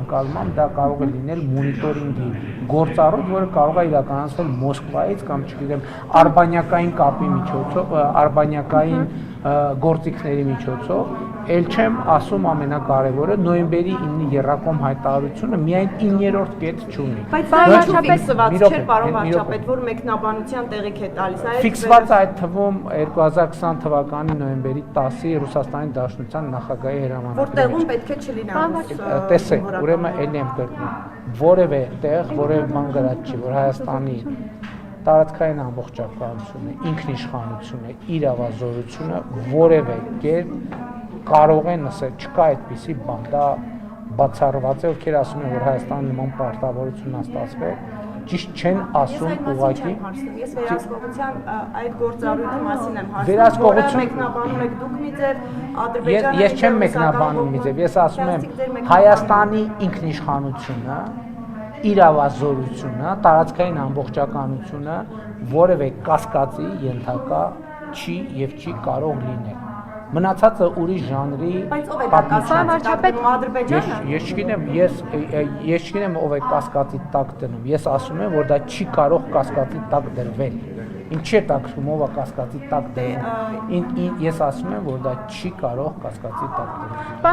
ընկալում դա կարող է լինել մոնիտորինգի գործառույթ, որը կարող է իրականացվել Մոսկվայից կամ չգիտեմ արբանյակային կապի միջոցով, արբանյակային գործիքների միջոցով, ել չեմ ասում ամենակարևորը նոյեմբերի 9-ի եռակոմ հայտարարությունը միայն 9-րդ կետ չունի։ Բայց դա ֆիքսված չէ, պարոն վարչապետ, որ մեկնաբանության տեղիք է տալիս։ Ֆիքսված այդ թվում 2020 թվականի նոյեմբերի 10-ի Ռուսաստանի Դաշնության նախագահի հրամանագրի։ Որտեղում պետք է չլինի։ Տեսեք, ուրեմն ելի եմ կրկնում, որևէ տեղ, որևէ բան գրած չի, որ Հայաստանի տարածքային ամբողջականությունը, ինքնիշխանությունը, իրավազորությունը որևէ կերպ կարող են ասել, չկա այդպիսի բան, դա բացառված է, ովքեր ասում են, որ Հայաստանի նման պարտավորություն ստացվել, ճիշտ չեն ասում ուղղակի։ Ես վերահսկողության այդ գործառույթի մասին եմ հարցնում, որը մեկնաբանում եք դուք մի ձև, Ադրբեջանը։ Ես չեմ մեկնաբանում մի ձև, ես ասում եմ Հայաստանի ինքնիշխանությունը, իրավազորությունը, տարածքային ամբողջականությունը որևէ կասկածի ենթակա չի եւ չի կարող լինել։ Մնացածը ուրիշ ժանրի Ադրբեջանը։ Ես չգիտեմ ով է կասկածի տակ դնում։ Ես ասում եմ, որ դա չի կարող կասկածի տակ դրվել։ Ինչի՞ է տակվում ով է կասկածի տակ դնում։ Ես ասում եմ, որ դա չի կարող կասկածի տակ դրվել։